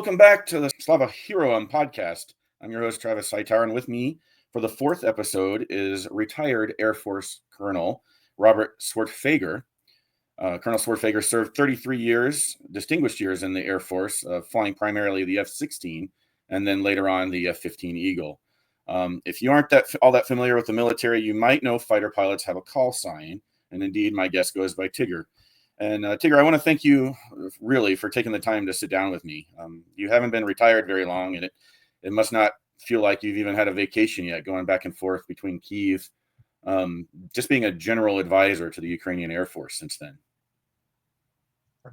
welcome back to the Slava Heroyam podcast. I'm your host, Travis Hightower, and with me for the fourth episode is retired Air Force Colonel Robert Swertfager. Colonel Swertfager served 33 years, distinguished years in the Air Force, flying primarily the F-16 and then later on the F-15 Eagle. If you aren't all that familiar with the military, you might know fighter pilots have a call sign, and indeed my guest goes by Tigger. And Tigger, I want to thank you really for taking the time to sit down with me. You haven't been retired very long, and it must not feel like you've even had a vacation yet, going back and forth between Kyiv, just being a general advisor to the Ukrainian Air Force since then.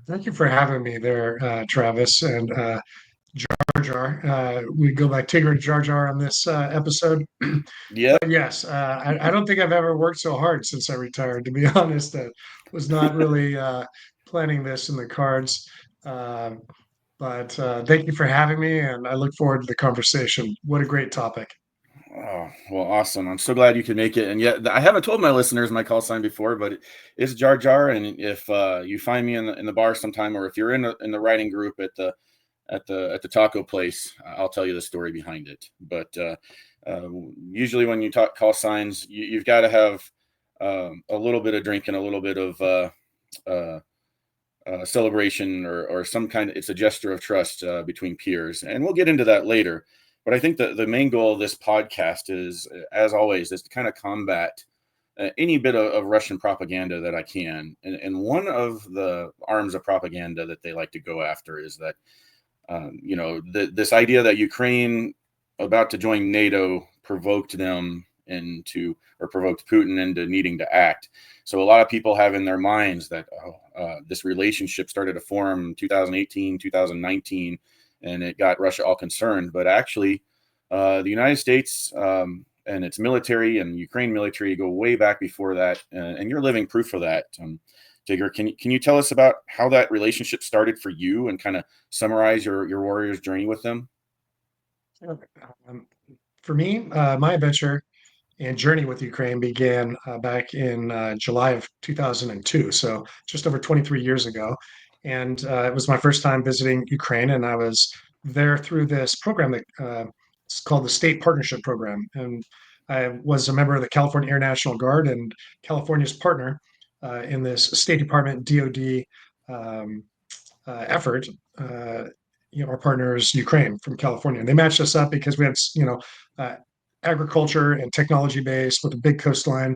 Thank you for having me there, Travis and Jar Jar. We go by Tigger and Jar Jar on this episode. Yep. But yes, I don't think I've ever worked so hard since I retired, to be honest. I was not really planning this in the cards. But thank you for having me, and I look forward to the conversation. What a great topic. Oh, well, awesome. I'm so glad you could make it. And yet I haven't told my listeners my call sign before, but it's Jar Jar. And if you find me in the bar sometime, or if you're in the writing group at the taco place, I'll tell you the story behind it. But usually when you talk call signs, you've got to have a little bit of drink and a little bit of celebration or some kind of, it's a gesture of trust between peers. And we'll get into that later. But I think the main goal of this podcast is, as always, is to kind of combat any bit of Russian propaganda that I can. And one of the arms of propaganda that they like to go after is that, this idea that Ukraine about to join NATO provoked them provoked Putin into needing to act. So a lot of people have in their minds that this relationship started to form 2018, 2019, and it got Russia all concerned. But actually, the United States and its military and Ukraine military go way back before that, and you're living proof of that. Tigger, can you tell us about how that relationship started for you and kind of summarize your warrior's journey with them? For me, my adventure and journey with Ukraine began back in July of 2002, so just over 23 years ago. And it was my first time visiting Ukraine, and I was there through this program that it's called the State Partnership Program. And I was a member of the California Air National Guard and California's partner in this State Department DoD effort. Our partner is Ukraine from California, and they matched us up because we had, uh, agriculture and technology base with a big coastline.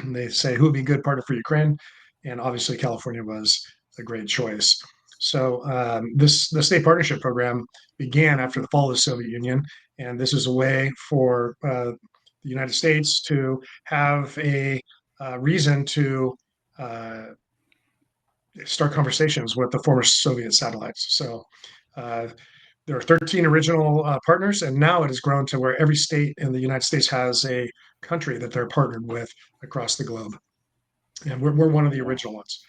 They say who would be a good partner for Ukraine, and obviously California was a great choice. So the state partnership program began after the fall of the Soviet Union, and this is a way for the United States to have a reason to uh, start conversations with the former Soviet satellites. So uh, there are 13 original partners, and now it has grown to where every state in the United States has a country that they're partnered with across the globe. And we're one of the original ones.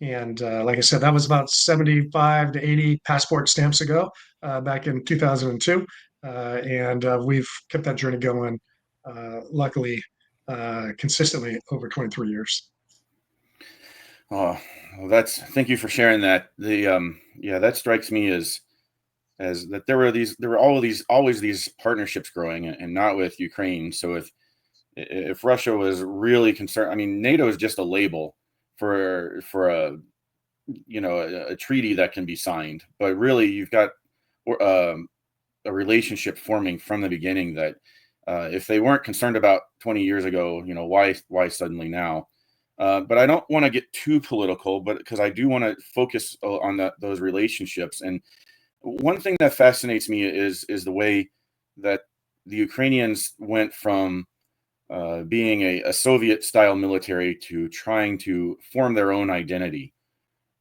And like I said, that was about 75 to 80 passport stamps ago, back in 2002. And we've kept that journey going, luckily, consistently over 23 years. Oh, well, thank you for sharing that. That strikes me as that there were always these partnerships growing, and not with Ukraine. So if Russia was really concerned, I mean, NATO is just a label for a treaty that can be signed, but really you've got um, a relationship forming from the beginning that if they weren't concerned about 20 years ago, why suddenly now? But I don't want to get too political, but because I do want to focus on those relationships. And one thing that fascinates me is the way that the Ukrainians went from being a Soviet style military to trying to form their own identity.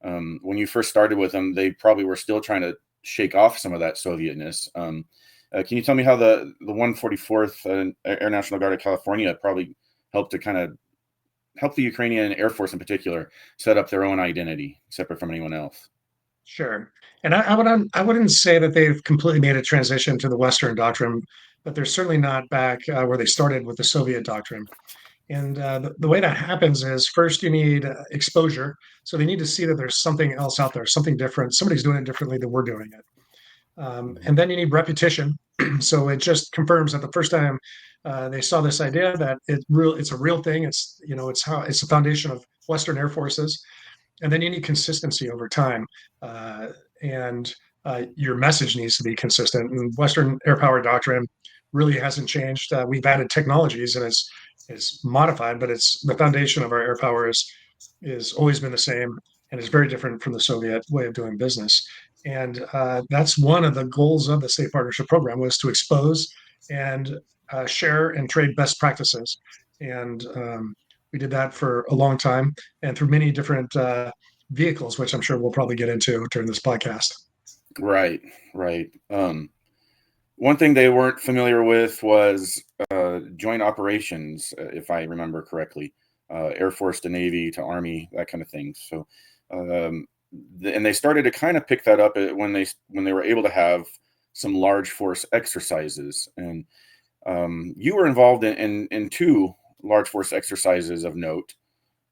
When you first started with them, they probably were still trying to shake off some of that Sovietness. Can you tell me how the 144th Air National Guard of California probably helped to kind of help the Ukrainian Air Force in particular set up their own identity separate from anyone else? Sure. And I wouldn't say that they've completely made a transition to the Western doctrine, but they're certainly not back where they started with the Soviet doctrine. And the way that happens is first you need exposure. So they need to see that there's something else out there, something different. Somebody's doing it differently than we're doing it. And then you need repetition. So it just confirms that the first time they saw this idea that it's a real thing. It's the foundation of Western Air Forces, and then you need consistency over time, uh, and your message needs to be consistent. And Western air power doctrine really hasn't changed. We've added technologies and it's modified, but it's the foundation of our air power is always been the same, and is very different from the Soviet way of doing business. And that's one of the goals of the State Partnership Program, was to expose and share and trade best practices. And we did that for a long time, and through many different vehicles, which I'm sure we'll probably get into during this podcast. Right, right. One thing they weren't familiar with was joint operations, if I remember correctly, Air Force to Navy to Army, that kind of thing. So, and they started to kind of pick that up when they were able to have some large force exercises. And you were involved in two large force exercises of note.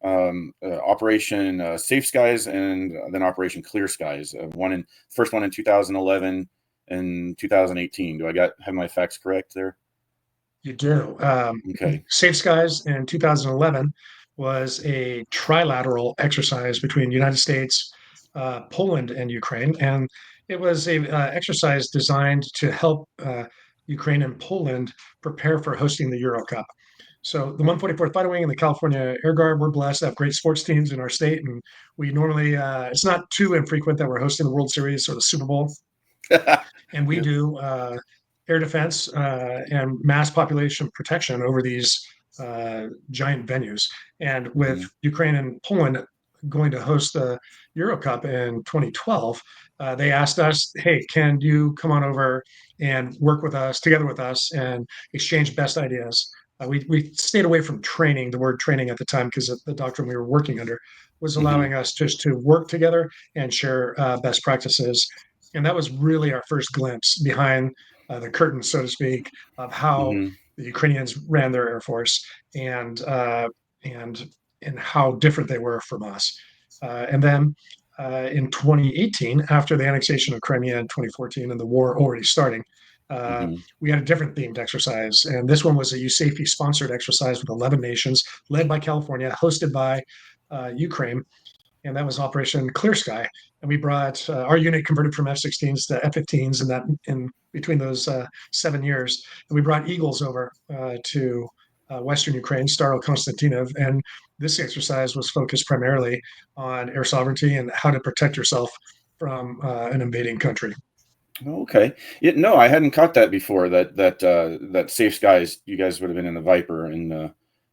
Operation Safe Skies and then Operation Clear Skies. First one in 2011 and 2018. Do I have my facts correct there? You do. Okay. Safe Skies in 2011 was a trilateral exercise between the United States, Poland, and Ukraine, and it was a exercise designed to help Ukraine and Poland prepare for hosting the Euro Cup. So the 144th Fighter Wing and the California Air Guard, we're blessed to have great sports teams in our state, and we normally it's not too infrequent that we're hosting the World Series or the Super Bowl, and we Yep. do air defense and mass population protection over these giant venues. And with Mhm. Ukraine and Poland going to host the Euro Cup in 2012, they asked us, "Hey, can you come on over and work with us, together with us, and exchange best ideas?" We stayed away from training, the word training at the time, because the doctrine we were working under was Mhm. allowing us just to work together and share best practices. And that was really our first glimpse behind the curtain, so to speak, of how Mhm. the Ukrainians ran their air force, and and and how different they were from us. And then in 2018, after the annexation of Crimea in 2014 and the war already starting, Mhm. we had a different themed exercise. And this one was a USAFE sponsored exercise with 11 nations, led by California, hosted by Ukraine, and that was Operation Clear Sky. And we brought our unit converted from F-16s to F-15s in that in between those 7 years, and we brought Eagles over to Western Ukraine, Staro Konstantinov, and this exercise was focused primarily on air sovereignty and how to protect yourself from an invading country. Okay. No, I hadn't caught that before. That Safe Skies, you guys would have been in the Viper, and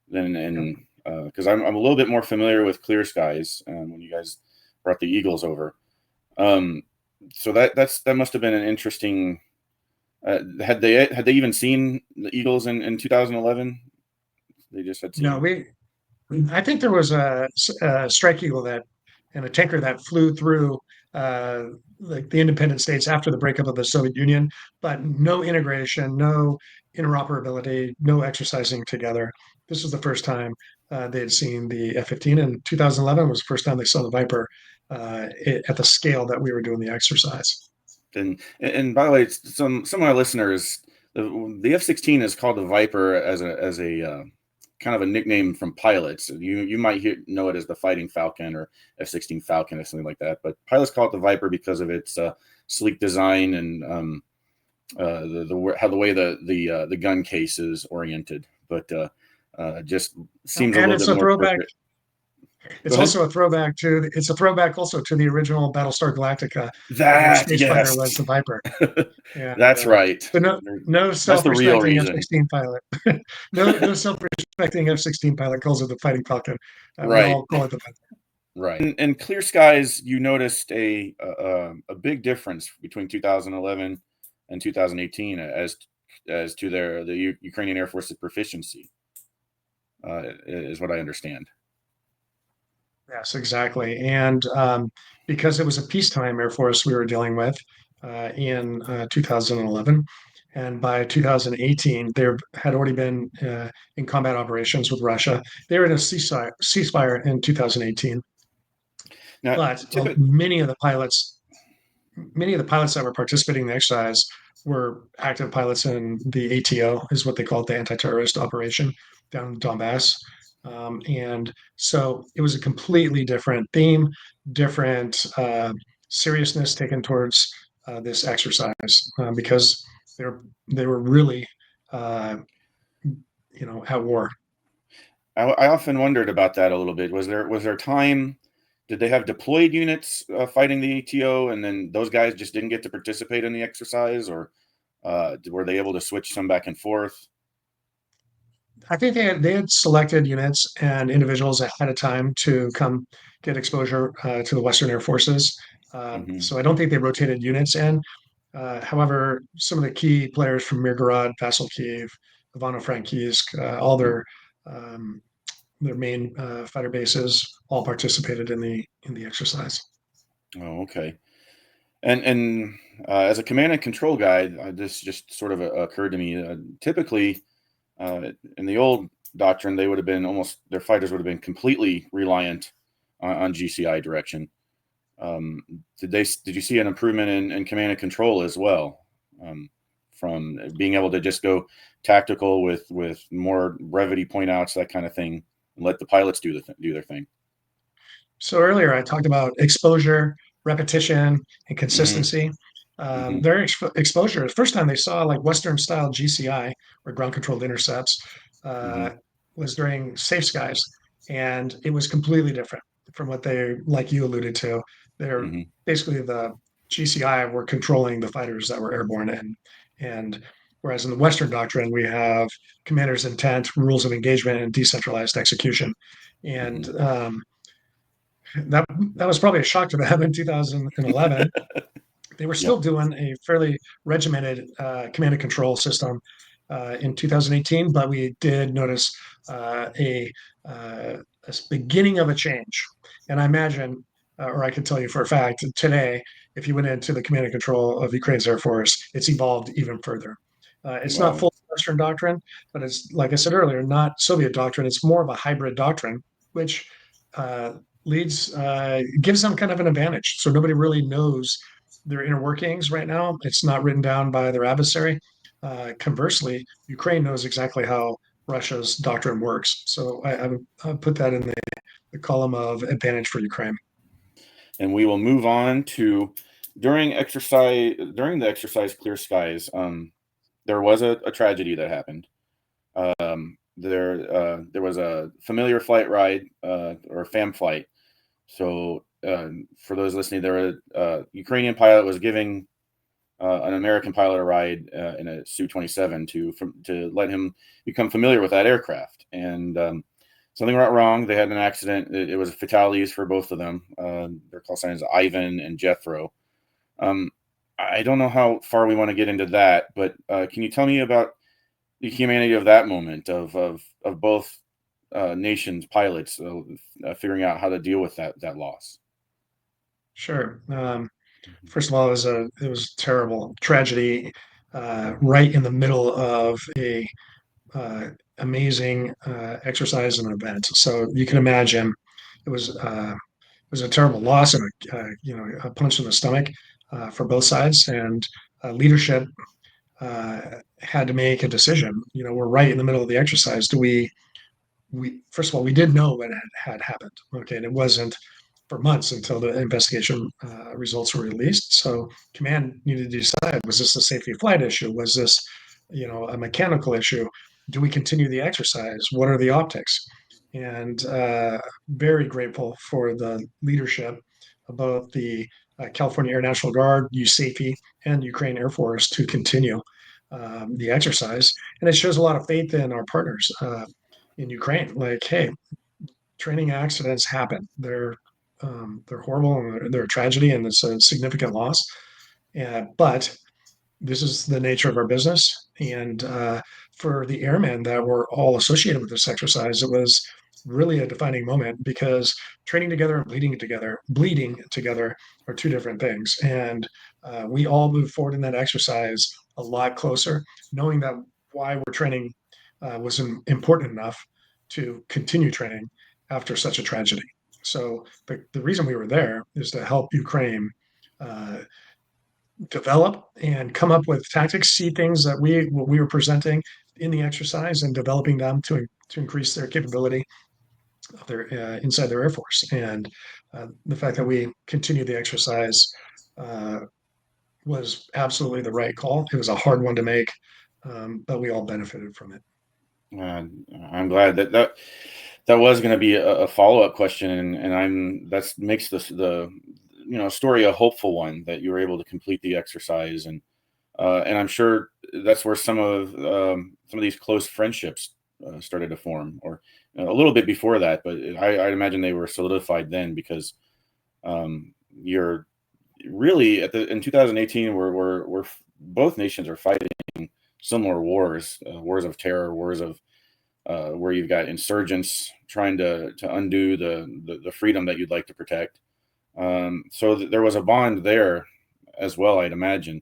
then Yep. and because I'm a little bit more familiar with Clear Skies when you guys brought the Eagles over. Um, so that must have been an interesting. Had they even seen the Eagles in 2011? They just had No, seen. I think there was a strike eagle that and a tanker that flew through uh, like the independent states after the breakup of the Soviet Union, but no integration, no interoperability, no exercising together. This was the first time they had seen the F-15, and 2011 was the first time they saw the Viper at the scale that we were doing the exercise. And by the way, some of my listeners, the F-16 is called the Viper as a kind of a nickname from pilots. You might know it as the Fighting Falcon or F-16 Falcon or something like that. But pilots call it the Viper because of its sleek design and how the way the gun case is oriented. But just seems a And little it's bit a more throwback. appropriate. Go It's ahead. also a throwback to it's a throwback also to the original Battlestar Galactica, when their That space fighter yes, was the Viper. And that's right. so no That's the real self-respecting reason. F-16 pilot, no self-respecting F-16 pilot calls it the Fighting Falcon. We Right. all call it the Viper. Right. And Clear Skies, you noticed a big difference between 2011 and 2018 as to the Ukrainian Air Force's proficiency, is what I understand. Yes, exactly. And because it was a peacetime Air Force we were dealing with in 2011, and by 2018, there had already been in combat operations with Russia. They were in a ceasefire in 2018, Now, but typically, many of the pilots. many of the pilots that were participating in the exercise were active pilots in the ATO, is what they call it, the anti-terrorist operation down in Donbass. And so it was a completely different theme, different seriousness taken towards this exercise because they were really, uh, at war. I often wondered about that a little bit. Was there time? Did they have deployed units fighting the ATO, and then those guys just didn't get to participate in the exercise, or were they able to switch some back and forth? I think they had selected units and individuals ahead of time to come get exposure to the Western Air Forces. Hmm. So I don't think they rotated units in. However, some of the key players from Mirgorod, Vassal Kyiv, Ivano-Frankivsk, all um, their main fighter bases all participated in the exercise. Oh, okay. And as a command and control guy, this just sort of occurred to me. Typically, in the old doctrine, they would have been almost their fighters would have been completely reliant on GCI direction. Um, did you see an improvement in command and control as well, from being able to just go tactical with more brevity point outs, that kind of thing, and let the pilots do their thing? So earlier I talked about exposure, repetition, and Hmm. consistency. Hmm. Their exposure, the first time they saw like Western style GCI or ground controlled intercepts, Hmm. uh, was during Safe Skies, and it was completely different from what they, like you alluded to. They're Hmm. basically the GCI were controlling the fighters that were airborne, and whereas in the Western doctrine we have commander's intent, rules of engagement, and decentralized execution, and Hmm. that that was probably a shock to them in 2011. They were still Yep. doing a fairly regimented command and control system in 2018, but we did notice uh, a, uh, a beginning of a change. And I imagine, or I can tell you for a fact, today, if you went into the command and control of Ukraine's Air Force, it's evolved even further. It's not Wow. full Western doctrine, but it's, like I said earlier, not Soviet doctrine. It's more of a hybrid doctrine, which uh, gives them kind of an advantage. So nobody really knows their inner workings right now. It's not written down by their adversary. Conversely, Ukraine knows exactly how Russia's doctrine works. So I would put that in the column of advantage for Ukraine. And we will move on to during the exercise Clear Skies. There was a tragedy that happened. There was a familiar flight ride, or a FAM flight. So for those listening, there was a Ukrainian pilot was giving an American pilot a ride in a Su-27 to let him become familiar with that aircraft. And something went wrong. They had an accident. It was fatalities for both of them. Their call signs Ivan and Jethro. Um, I don't know how far we want to get into that, but can you tell me about the humanity of that moment of both nations' pilots figuring out how to deal with that loss? Sure. First of all, it was a terrible tragedy right in the middle of a uh, amazing exercise and event. So you can imagine it was a terrible loss and a punch in the stomach for both sides. And leadership uh, had to make a decision. We're right in the middle of the exercise. Do we first of all, we didn't know what had happened. Okay, and it wasn't for months until the investigation results were released. So command needed to decide: was this a safety of flight issue? Was this, a mechanical issue? Do we continue the exercise? What are the optics? And very grateful for the leadership of both the California Air National Guard, USAFE, and Ukraine Air Force to continue the exercise. And it shows a lot of faith in our partners in Ukraine. Like, hey, training accidents happen. They're horrible and they're a tragedy and it's a significant loss. But this is the nature of our business. And for the airmen that were all associated with this exercise, it was really a defining moment because training together and bleeding together are two different things. And we all moved forward in that exercise a lot closer, knowing that why we're training was important enough to continue training after such a tragedy. So the reason we were there is to help Ukraine uh, develop and come up with tactics, see things that what we were presenting in the exercise and developing them to increase their capability of their inside their Air Force. And the fact that we continued the exercise uh, was absolutely the right call. It was a hard one to make, but we all benefited from it. Uh, I'm glad that was going to be a follow up question, and that makes the story a hopeful one that you were able to complete the exercise, and I'm sure that's where some of these close friendships started to form, or a little bit before that, but I'd imagine they were solidified then because you're really in 2018 we're both nations are fighting similar wars, wars of terror, wars of where you've got insurgents trying to undo the freedom that you'd like to protect. So there was a bond there as well, I'd imagine.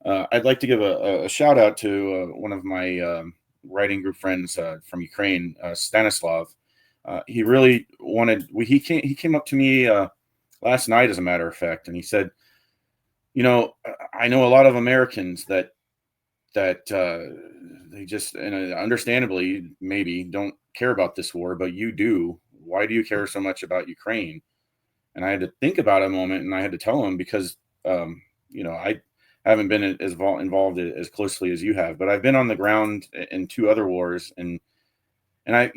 I'd like to give a shout out to one of my writing group friends from Ukraine, Stanislav. He really he came up to me last night, as a matter of fact, and he said, I know a lot of Americans that they just, and understandably maybe don't care about this war, but you do. Why do you care so much about Ukraine? And I had to think about it a moment, and I had to tell him because I haven't been involved as closely as you have, but I've been on the ground in two other wars, and I,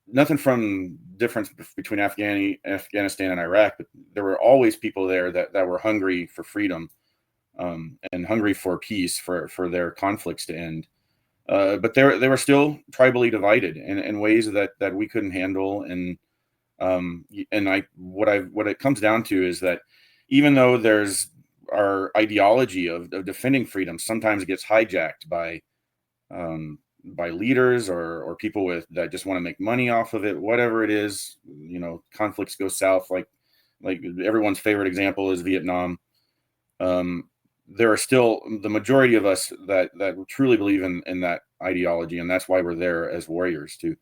nothing from difference between Afghanistan and Iraq, but there were always people there that were hungry for freedom, and hungry for peace, for their conflicts to end. But they were still tribally divided in ways that we couldn't handle. And what it comes down to is that even though there's our ideology of defending freedom sometimes gets hijacked by leaders or people that just want to make money off of it, whatever it is. Conflicts go south, like everyone's favorite example is Vietnam. There are still the majority of us that truly believe in that ideology, and that's why we're there as warriors to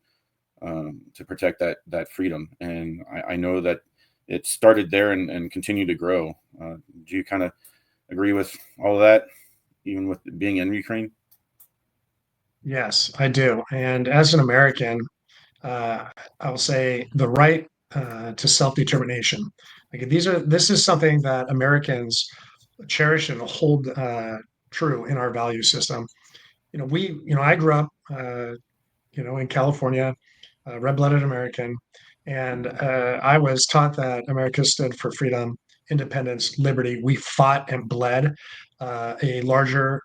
protect that freedom. And I know that it started there and continued to grow. Do you kind of agree with all of that, even with being in Ukraine? Yes, I do. And as an American, I will say the right to self-determination. Like this is something that Americans cherish and hold true in our value system. I grew up, in California, red-blooded American, and I was taught that America stood for freedom, independence, liberty. We fought and bled a larger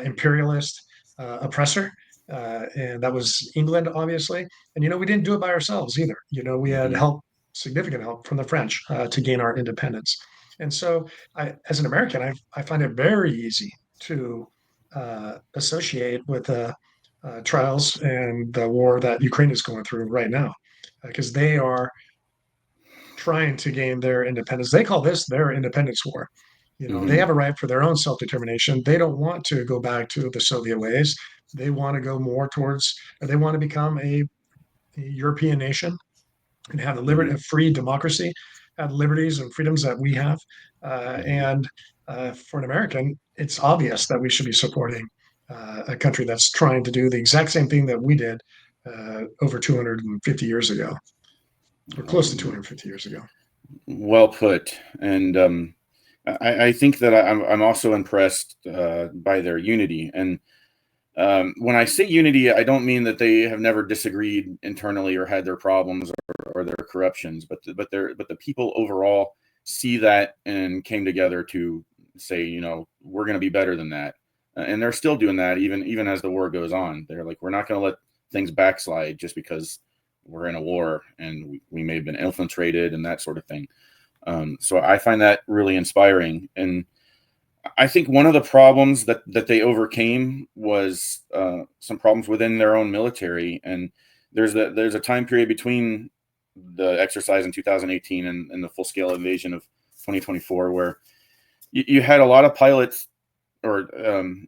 imperialist oppressor, and that was England, obviously. And we didn't do it by ourselves either. We had Hmm. help, significant help from the French to gain our independence. And so, as an American, I find it very easy to associate with trials and the war that Ukraine is going through right now, because they are trying to gain their independence. They call this their independence war. They Hmm. have a right for their own self determination. They don't want to go back to the Soviet ways. They want to go more towards, or they want to become a European nation and have the liberty, Hmm. a free democracy, have liberties and freedoms that we have. Hmm. And For an American, it's obvious that we should be supporting a country that's trying to do the exact same thing that we did over 250 years ago, or close to Um, 250 years ago. well put. And I think that I'm also impressed by their unity. And when I say unity, I don't mean that they have never disagreed internally or had their problems or their corruptions, but the people overall see that and came together to say, we're going to be better than that. And they're still doing that even as the war goes on. They're like, we're not going to let things backslide just because we're in a war and we may have been infiltrated and that sort of thing. So I find that really inspiring. And I think one of the problems that they overcame was some problems within their own military. And there's a time period between the exercise in 2018 and the full scale invasion of 2024 where you had a lot of pilots, or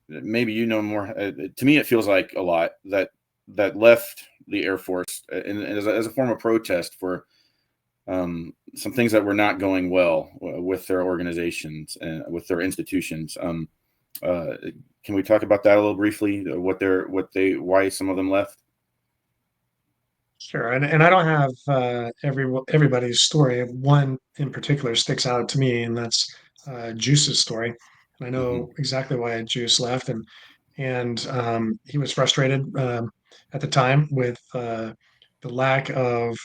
maybe more. To me, it feels like a lot that left the Air Force as a form of protest for some things that were not going well with their organizations and with their institutions. Uh, can we talk about that a little briefly? Why some of them left? Sure, and I don't have everybody's story. One in particular sticks out to me, and that's Juice's story. And I Hmm. know exactly why Juice left, and he was frustrated at the time with the lack of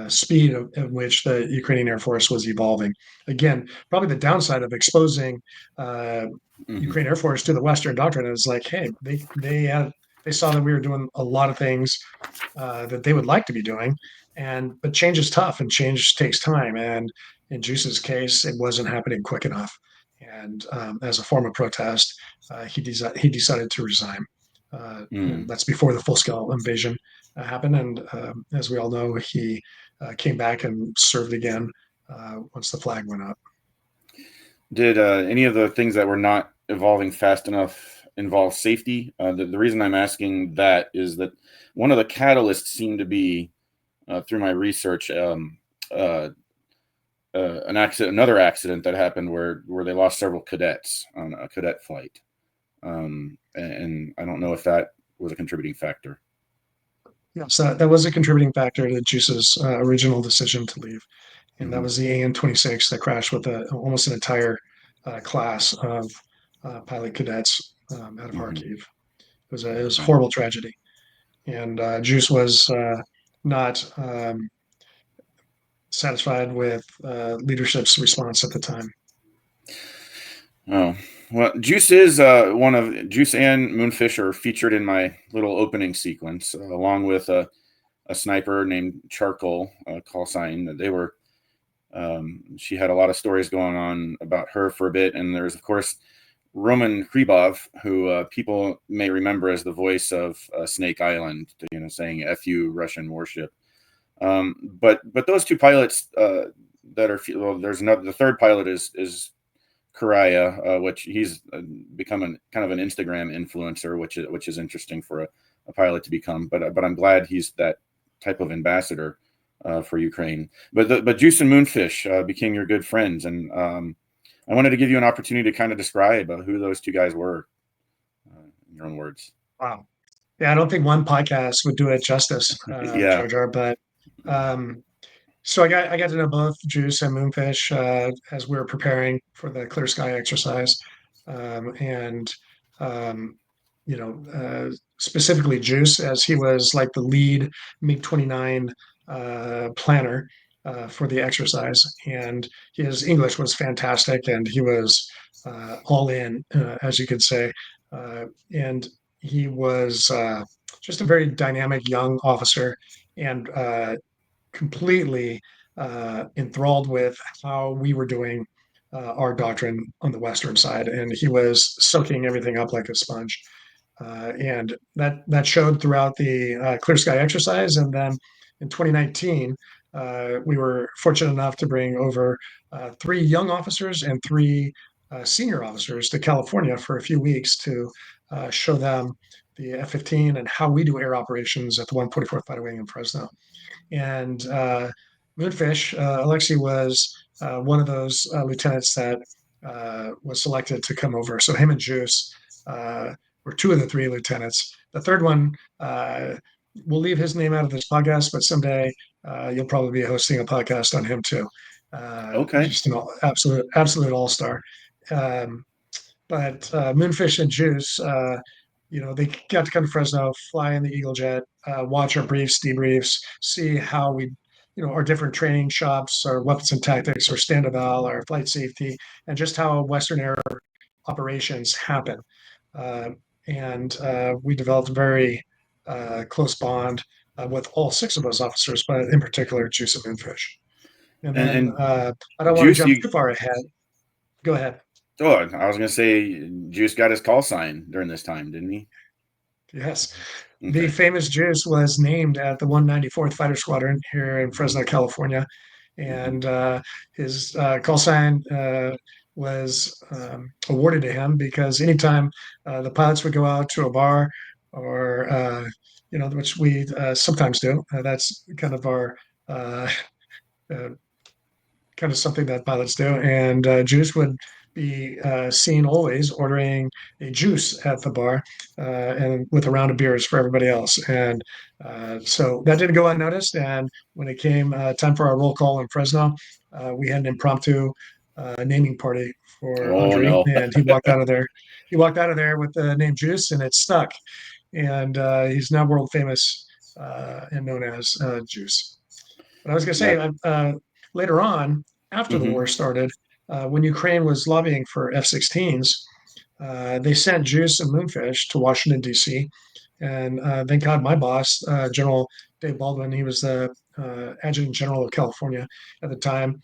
speed at which the Ukrainian Air Force was evolving. Again, probably the downside of exposing uh, Hmm. Ukrainian Air Force to the Western doctrine is like, hey, they saw that we were doing a lot of things that they would like to be doing. And but change is tough and change takes time. And in Juice's case, it wasn't happening quick enough. And as a form of protest, he decided to resign. And Mm. that's before the full scale invasion happened. And as we all know, he came back and served again once the flag went up. Did any of the things that were not evolving fast enough involve safety? The reason I'm asking that is that one of the catalysts seemed to be, through my research, uh, another accident that happened where they lost several cadets on a cadet flight, and I don't know if that was a contributing factor. Yes, that was a contributing factor to Juice's original decision to leave. And that Hmm. was the AN-26 that crashed with almost an entire class of pilot cadets out of Hmm. Kharkiv. It was a Okay. horrible tragedy, and Juice was not satisfied with leadership's response at the time. Oh, well, Juice and Moonfish are featured in my little opening sequence, along with a sniper named Charcoal, call sign. She had a lot of stories going on about her for a bit, and there's of course Roman Hribov, who people may remember as the voice of Snake Island, saying "F you, Russian warship." But those two pilots that are well, there's another. The third pilot is Karaya, which he's become kind of an Instagram influencer, which is interesting for a pilot to become. But I'm glad he's that type of ambassador for Ukraine. But Juice and Moonfish became your good friends, and I wanted to give you an opportunity to kind of describe who those two guys were in your own words. Wow. Yeah, I don't think one podcast would do it justice, Yeah. Jar Jar. But um, so I got to know both Juice and Moonfish as we were preparing for the Clear Sky exercise, and um, specifically Juice as he was like the lead MiG-29 planner for the exercise, and his English was fantastic, and he was all in, as you could say, and he was just a very dynamic young officer and completely enthralled with how we were doing our doctrine on the Western side. And he was soaking everything up like a sponge. And that showed throughout the Clear Sky exercise. And then in 2019, we were fortunate enough to bring over three young officers and three senior officers to California for a few weeks to show them the F-15 and how we do air operations at the 144th Fighter Wing in Fresno. And Moonfish, Alexei was one of those lieutenants that was selected to come over. So him and Juice were two of the three lieutenants. The third one, we'll leave his name out of this podcast, but someday you'll probably be hosting a podcast on him too. Okay. Just an absolute all star. Um, but Moonfish and Juice, they got to come to Fresno, fly in the Eagle Jet, watch our briefs, debriefs, see how we, our different training shops, our weapons and tactics, our stand eval, our flight safety, and just how Western air operations happen. Uh, and we developed a very close bond with all six of those officers, but in particular, Juice and Moonfish. And then And I don't want to Juice, jump you too far ahead. Go ahead. oh, I was gonna say Juice got his call sign during this time, didn't he? Yes. The Okay. famous Juice was named at the 194th Fighter Squadron here in Fresno, California. Hmm. And his call sign was awarded to him because anytime the pilots would go out to a bar or, which we sometimes do, that's kind of our uh, kind of something that pilots do. And Juice would be seen always ordering a juice at the bar, and with a round of beers for everybody else. And so that didn't go unnoticed. And when it came time for our roll call in Fresno, we had an impromptu naming party for Oh Andre, no. and he walked out of there. He walked out of there with the name Juice, and it stuck. And he's now world famous and known as Juice. But I was going to say, That. later on, after the Hmm. war started, when Ukraine was lobbying for F-16s, they sent Juice and Moonfish to Washington, D.C. And thank God my boss, General Dave Baldwin, he was the Adjutant General of California at the time,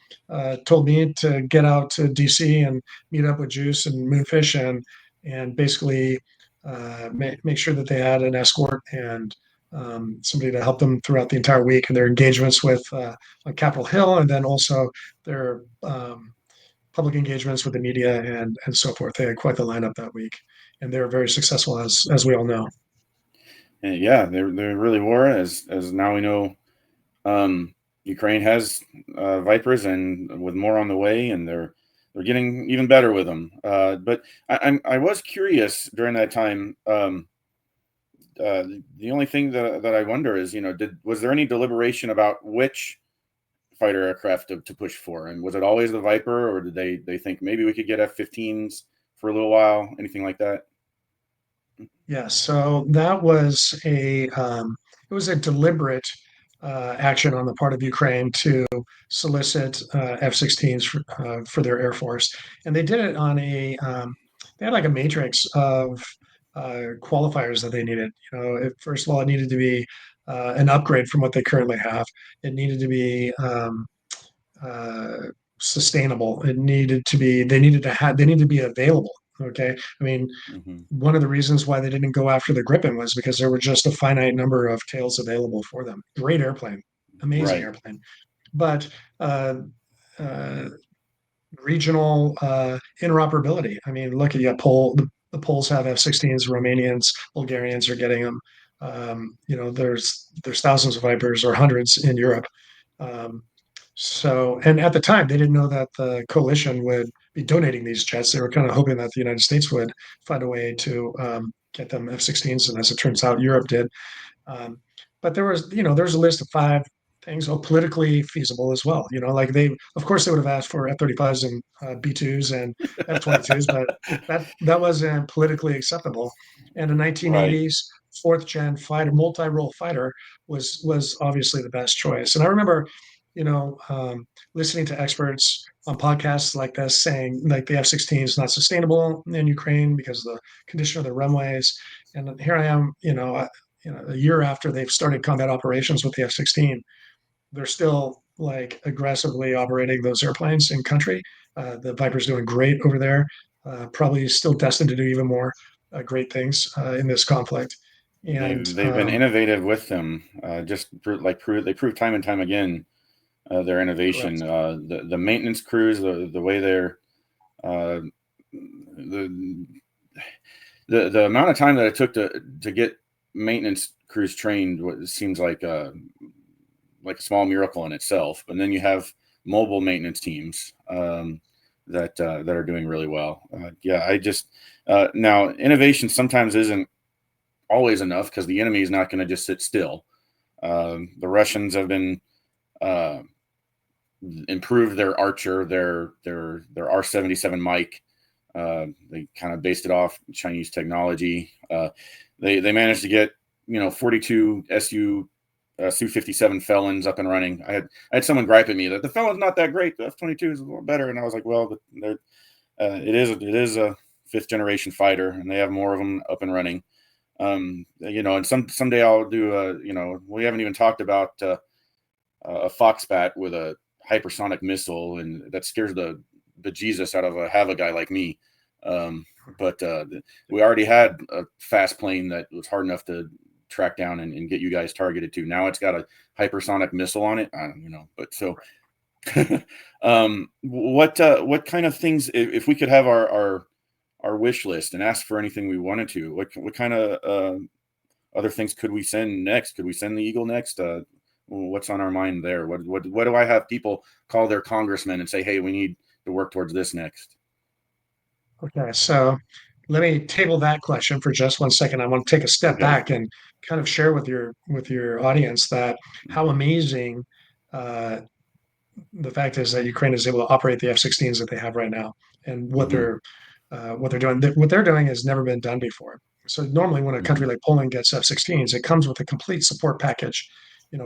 told me to get out to D.C. and meet up with Juice and Moonfish and basically make sure that they had an escort and somebody to help them throughout the entire week and their engagements with on Capitol Hill, and then also their public engagements with the media and so forth. They had quite the lineup that week, and they were very successful, as we all know. Yeah, they really were. As now we know, Ukraine has Vipers, and with more on the way, and they're getting even better with them. But I was curious during that time. The only thing that I wonder is, was there any deliberation about which fighter aircraft to push for, and was it always the Viper, or did they think maybe we could get F-15s for a little while, anything like that? Yeah, so that was it was a deliberate action on the part of Ukraine to solicit F-16s for their Air Force, and they did it on they had like a matrix of qualifiers that they needed. First of all, it needed to be an upgrade from what they currently have. It needed to be uh, sustainable. They needed to be available. Okay, I mean, Hmm. one of the reasons why they didn't go after the Gripen was because there were just a finite number of tails available for them. Great airplane, amazing Right. airplane, but uh, uh, regional interoperability. I mean, look at you, the Poles have F-16s, Romanians, Bulgarians are getting them. There's thousands of Vipers or hundreds in Europe. Um, and at the time, they didn't know that the coalition would be donating these jets. They were kind of hoping that the United States would find a way to get them F-16s, and as it turns out, Europe did. Um, but there's a list of five things, politically feasible as well. Like of course, they would have asked for F-35s and B-2s and F-22s, but that wasn't politically acceptable. And the Right. 1980s fourth gen fighter, multi-role fighter, was obviously the best choice. And I remember, listening to experts on podcasts like this saying like the F-16 is not sustainable in Ukraine because of the condition of the runways. And here I am, a year after they've started combat operations with the F-16, they're still like aggressively operating those airplanes in country. The Viper's doing great over there, probably still destined to do even more great things in this conflict. And They've been innovative with them. They prove time and time again their innovation. correct. The maintenance crews, the way they're uh, the the amount of time that it took to get maintenance crews trained seems like a small miracle in itself. And then you have mobile maintenance teams that are doing really well. Yeah, I just now innovation sometimes isn't always enough because the enemy is not going to just sit still. The Russians have been uh, improved their Archer, their R-77 Mike. They kind of based it off Chinese technology. They managed to get 42 Su-57 Felons up and running. I had someone gripe at me that the Felon's not that great. The F-22 is a little better, and I was like, well, it is a fifth generation fighter, and they have more of them up and running. And someday I'll do we haven't even talked about a Foxbat with a hypersonic missile, and that scares the bejesus out of have a guy like me. But we already had a fast plane that was hard enough to track down and get you guys targeted to. Now it's got a hypersonic missile on it. I don't, but so what kind of things, if we could have our wish list and ask for anything we wanted to, what kind of other things could we send next? Could we send the Eagle next? what's on our mind there? What do I have people call their congressman and say, hey, we need to work towards this next? Okay, so let me table that question for just one second. I want to take a step Okay. back and kind of share with your audience that how amazing uh, the fact is that Ukraine is able to operate the F-16s that they have right now, and Mm-hmm. what they're doing. What they're doing has never been done before. So normally, when a Mm-hmm. country like Poland gets F-16s, it comes with a complete support package,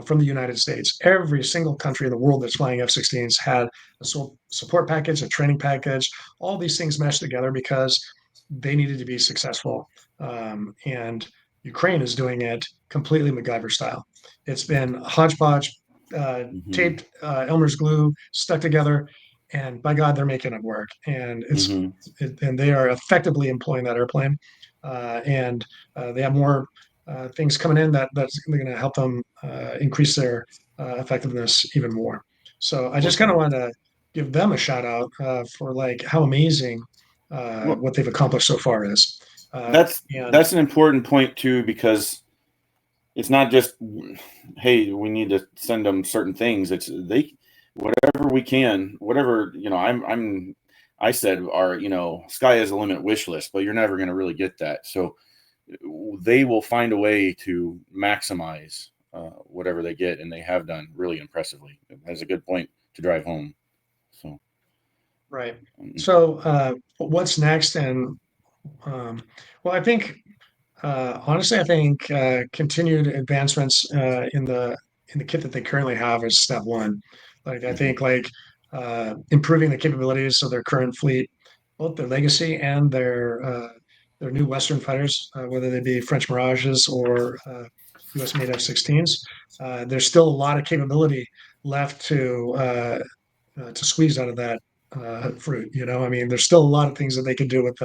from the United States. Every single country in the world that's flying F-16s had a support package, a training package, all these things meshed together because they needed to be successful. And Ukraine is doing it completely MacGyver style. It's been hodgepodge, Mm-hmm. taped, Elmer's glue, stuck together, and by God, they're making it work. And Mm-hmm. and they are effectively employing that airplane, and they have more things coming in that's going to help them increase their effectiveness even more. So I just kind of Okay. want to give them a shout out for like how amazing Well, what they've accomplished so far is. And that's an important point too, because it's not just, hey, we need to send them certain things. It's they whatever we can, whatever, I said our, sky is the limit wish list, but you're never going to really get that. So they will find a way to maximize whatever they get, and they have done really impressively. That's a good point to drive home. So, right. mm, So what's next? And well, I think honestly, I think continued advancements in the kit that they currently have is step one. Like I mhm, think like improving the capabilities of their current fleet, both their legacy and their new Western fighters, whether they be French Mirages or U.S. made F-16s. There's still a lot of capability left to squeeze out of that fruit. I mean, there's still a lot of things that they can do with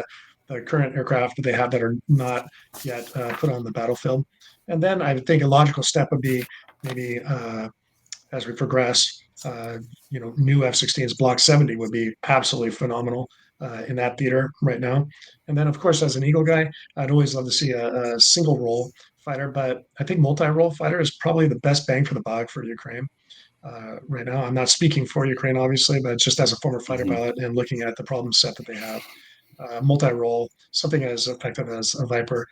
the current aircraft that they have that are not yet put on the battlefield. And then I think a logical step would be maybe as we progress, new F-16s Block 70 would be absolutely phenomenal in that theater right now. And then, of course, as an Eagle guy, I'd always love to see a single role fighter, but I think multi-role fighter is probably the best bang for the buck for Ukraine right now. I'm not speaking for Ukraine, obviously, but just as a former fighter mhm. pilot and looking at the problem set that they have, multi-role, something as effective as a Viper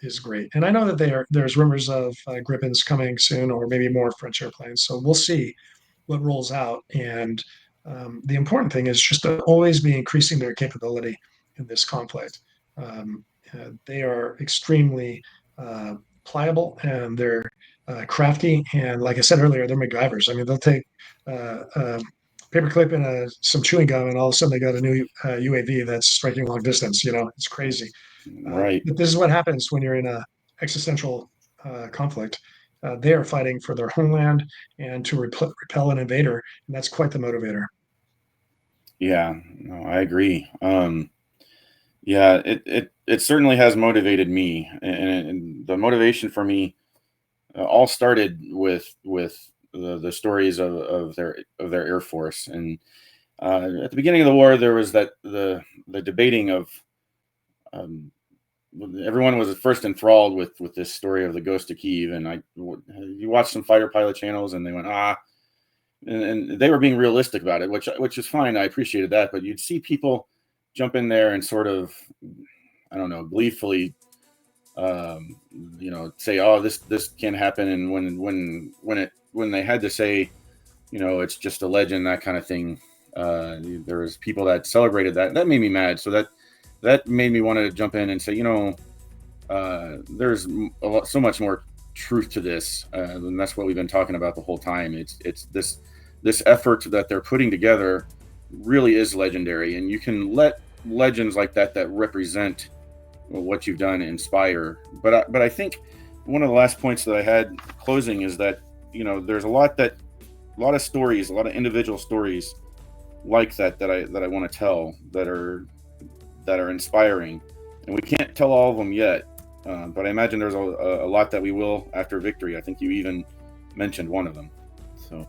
is great. And I know that there's rumors of Gripens coming soon, or maybe more French airplanes. So we'll see what rolls out. And the important thing is just to always be increasing their capability in this conflict. They are extremely pliable and they're crafty. And like I said earlier, they're MacGyvers. I mean, they'll take a paperclip and some chewing gum, and all of a sudden they got a new UAV that's striking long distance. It's crazy. Right. But this is what happens when you're in a existential conflict. They are fighting for their homeland and to repel an invader, and that's quite the motivator. Yeah. No, I agree. Yeah, it certainly has motivated me, and the motivation for me all started with the stories of their Air Force. And at the beginning of the war, there was the debating of, um, everyone was at first enthralled with this story of the Ghost of Kyiv, and you watch some fighter pilot channels, and they went, and they were being realistic about it, which is fine. I appreciated that, but you'd see people jump in there and sort of, I don't know, gleefully, um, say, "Oh, this can't happen," and when they had to say, it's just a legend, that kind of thing. There was people that celebrated that. That made me mad. So that made me want to jump in and say, there's so much more truth to this, and that's what we've been talking about the whole time. It's this effort that they're putting together really is legendary, and you can let legends like that represent what you've done inspire. But I think one of the last points that I had closing is that there's a lot of stories, a lot of individual stories like that I want to tell, that are inspiring, and we can't tell all of them yet. But I imagine there's a lot that we will after victory. I think you even mentioned one of them. So,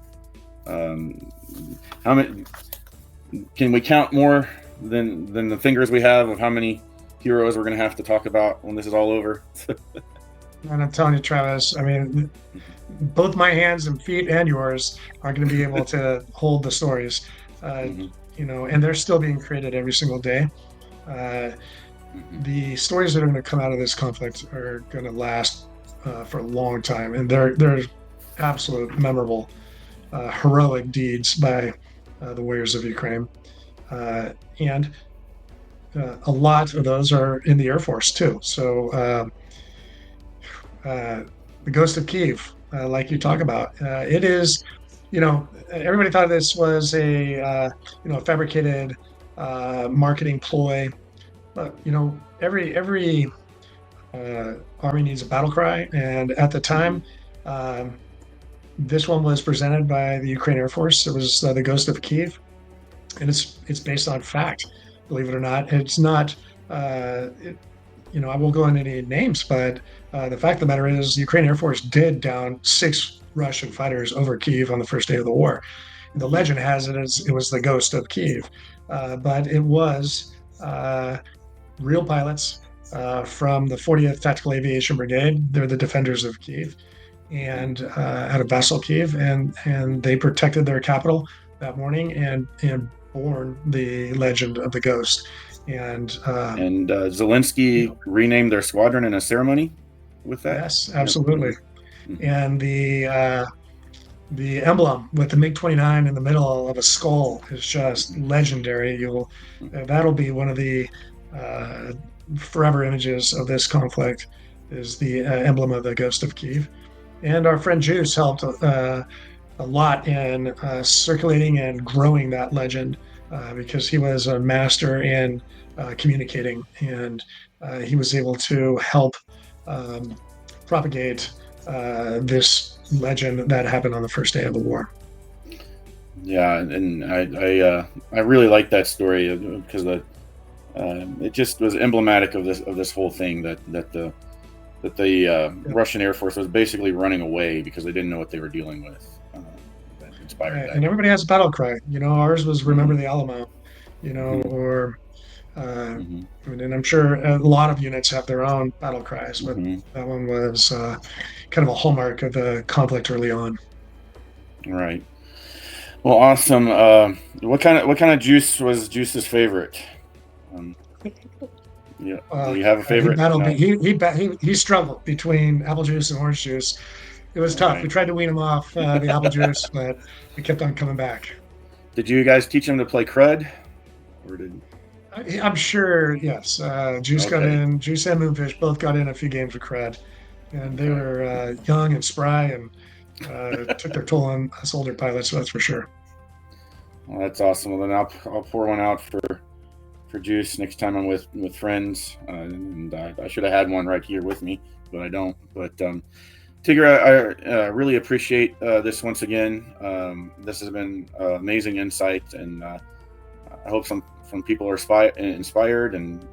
um, how many can we count more than the fingers we have of how many heroes we're going to have to talk about when this is all over? And I'm telling you, Travis, I mean, both my hands and feet and yours are going to be able to hold the stories, uh, Hmm. and they're still being created every single day. Uh, Hmm. the stories that are going to come out of this conflict are going to last for a long time, and they're absolute memorable, heroic deeds by the warriors of Ukraine, uh, and a lot of those are in the Air Force too. So uh, the Ghost of Kyiv, like you talk Hmm. about, it is. Everybody thought this was a fabricated marketing ploy, but every army needs a battle cry, and at the Hmm. time, um, this one was presented by the Ukrainian Air Force. It was the Ghost of Kyiv, and it's based on fact. Believe it or not, it's not. It, I won't go into any names, but the fact of the matter is, the Ukrainian Air Force did down 6 Russian fighters over Kyiv on the first day of the war. And the Hmm. legend has it as it was the Ghost of Kyiv, but it was uh, real pilots from the 40th Tactical Aviation Brigade. They're the defenders of Kyiv, and out of Vassal Kyiv, and they protected their capital that morning and born the legend of the Ghost. And And you Zelensky know, renamed their squadron in a ceremony with that. yes, Yep. absolutely. Hmm. Hmm. And the emblem with the MiG-29 in the middle of a skull is just Hmm. legendary. You'll That'll be one of the uh, forever images of this conflict. Is the emblem of the Ghost of Kyiv. And our friend Juice helped a lot in circulating and growing that legend because he was a master in communicating, and he was able to help um, propagate this legend that happened on the first day of the war. Yeah, and I really like that story because it just was emblematic of this whole thing that the Yeah. Russian Air Force was basically running away because they didn't know what they were dealing with. That inspired Right. that. And everybody has a battle cry. Ours was Hmm. "Remember the Alamo," Hmm. or uh, Hmm. and I'm sure a lot of units have their own battle cries, but Hmm. that one was kind of a hallmark of the conflict early on. Right. Well, awesome. What kind of juice was Juice's favorite? Um, yeah. Do Uh, you have a he favorite? battled. No. He struggled between apple juice and orange juice. It was All tough. We right. tried to wean him off the apple juice, but it kept on coming back. Did you guys teach him to play crud, or did? I'm sure. Yes, Juice got Okay. in. Juice and Moonfish both got in a few games of cred, and they Okay. were young and spry, and took their toll on us older pilots. So that's for sure. Well, that's awesome. Well, then I'll pour one out for Juice next time I'm with friends. And I should have had one right here with me, but I don't. But Tigger, I really appreciate this once again. This has been amazing insight, and I hope some people are inspired, and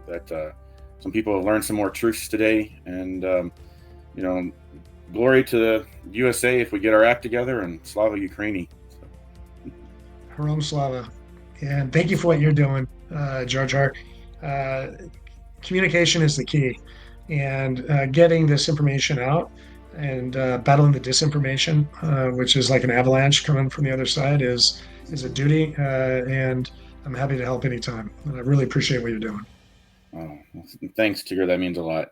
that some people have learned some more truths today. And you know, glory to the USA if we get our act together, and Slava Ukraini. So, Harom Slava, and thank you for what you're doing, Jar Jar. Uh, Communication is the key, and getting this information out and battling the disinformation, which is like an avalanche coming from the other side, is a duty. And I'm happy to help anytime. And I really appreciate what you're doing. oh, thanks, Tigger. That means a lot.